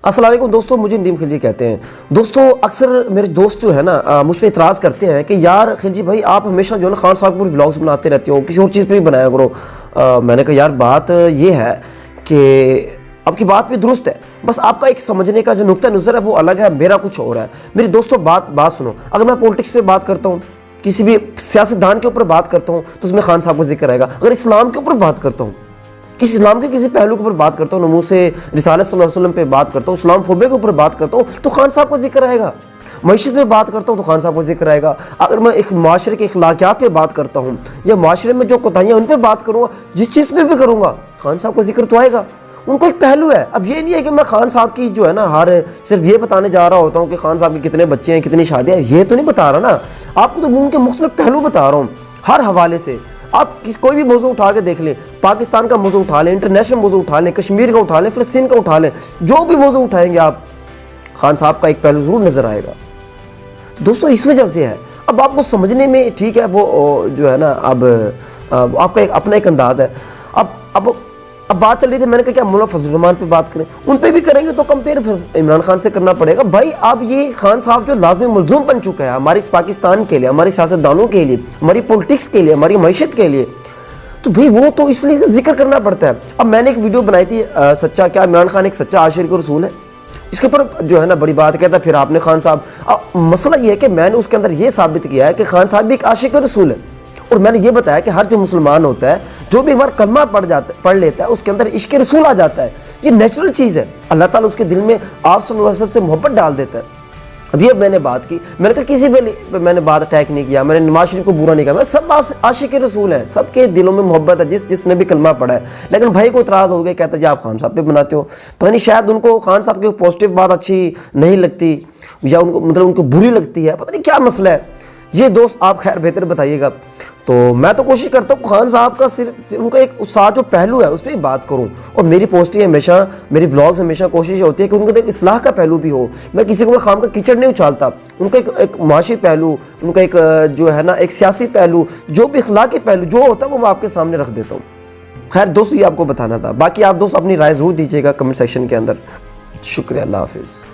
अस्सलाम वालेकुम दोस्तों, मुझे नदीम खिलजी कहते हैं। दोस्तों अक्सर मेरे दोस्त जो है ना मुझ पर इतराज़ करते हैं कि यार खिलजी भाई आप हमेशा जो है ना खान साहब के व्लॉग्स बनाते रहते हो, किसी और चीज़ पे भी बनाया करो। मैंने कहा यार बात ये है कि आपकी बात भी दुरुस्त है, बस आपका एक समझने का जो नुक्ता नज़र है वो अलग है, मेरा कुछ और है। मेरे दोस्तों बात सुनो, अगर मैं पॉलिटिक्स पे बात करता हूँ, किसी भी सियासतदान के ऊपर बात करता हूँ तो उसमें खान साहब का जिक्र आएगा। अगर इस्लाम के ऊपर बात करता हूँ, किसी इस्लाम के किसी पहलू के ऊपर बात करता हूँ, नमूसे रिसालत सल्लल्लाहु अलैहि वसल्लम पे बात करता हूँ, इस्लाम फोबे के ऊपर बात करता हूँ तो खान साहब का जिक्र आएगा। मईशत पे बात करता हूँ तो खान साहब का जिक्र आएगा। अगर मैं एक माशरे के अखलाकियात पे बात करता हूँ या माशरे में जो कोताहियाँ उन पर बात करूँगा, जिस चीज़ पे भी करूँगा खान साहब का जिक्र तो आएगा। उनको एक पहलू है। अब ये नहीं है कि मैं खान साहब की जो है ना सिर्फ ये बताने जा रहा होता हूँ कि खान साहब के कितने बच्चे हैं, कितनी शादियाँ हैं, ये तो नहीं बता रहा ना। आपको तो उनके मुख्तलिफ पहलू बता रहा हूँ हर हवाले से। आप कोई भी मौजू उठा के देख लें, पाकिस्तान का मौजू उठा लें, इंटरनेशनल मौजू उठा लें, कश्मीर का उठा लें, फ़लस्तीन का उठा लें, जो भी मौजू उठाएंगे आप, खान साहब का एक पहलू ज़रूर नज़र आएगा। दोस्तों इस वजह से है। अब आपको समझने में ठीक है वो जो है ना, अब आपका अपना एक अंदाज है। अब बात चल रही थी, मैंने कहा क्या मौलाना फजलुर रहमान पे बात करें, उन पे भी करेंगे तो कंपेयर फिर इमरान खान से करना पड़ेगा। भाई अब ये खान साहब जो लाजमी मलजूम बन चुका है हमारे पाकिस्तान के लिए, हमारे सियासतदानों के लिए, हमारी पॉलिटिक्स के लिए, हमारी मईशत के लिए, तो भाई वो तो इसलिए जिक्र करना पड़ता है। अब मैंने एक वीडियो बनाई थी, सच्चा क्या इमरान खान एक सच्चा आशिक रसूल है, इसके ऊपर जो है ना बड़ी बात कहता है। फिर आपने खान साहब, मसला ये है कि मैंने उसके अंदर ये साबित किया है कि खान साहब भी एक आशिक रसूल है। और मैंने ये बताया कि हर जो मुसलमान होता है, जो भी एक बार कलमा पढ़ लेता है, उसके अंदर इश्क रसूल आ जाता है। ये नेचुरल चीज़ है, अल्लाह ताला उसके दिल में आप सल्लल्लाहु अलैहि वसल्लम से मोहब्बत डाल देता है। अभी अब मैंने बात की, मैंने कहा किसी पे मैंने बात अटैक नहीं किया, मैंने नवाज शरीफ को बुरा नहीं कहा, मैं सब आशिक रसूल हैं, सबके दिलों में मोहब्बत है जिसने भी कलमा पढ़ा है। लेकिन भाई को इतराज़ हो गया, कहता है जी आप खान साहब पे बनाते हो, पता नहीं शायद उनको खान साहब की पॉजिटिव बात अच्छी नहीं लगती या उनको मतलब उनको बुरी लगती है, पता नहीं क्या मसला है। ये दोस्त आप खैर बेहतर बताइएगा। तो मैं तो कोशिश करता हूँ खान साहब का सिर्फ उनका एक साथ जो पहलू है उस पर ही बात करूँ, और मेरी पोस्टें हमेशा, मेरी व्लॉग्स हमेशा कोशिश होती है कि उनका एक इस्लाह का पहलू भी हो। मैं किसी को खान का कीचड़ नहीं उछालता, उनका एक माशी पहलू, उनका एक जो है ना एक सियासी पहलू, जो भी अखलाकी पहलू जो होता है वो मैं आपके सामने रख देता हूँ। खैर दोस्त ये आपको बताना था, बाकी आप दोस्त अपनी राय ज़रूर दीजिएगा कमेंट सेक्शन के अंदर। शुक्रिया, अल्लाह हाफिज़।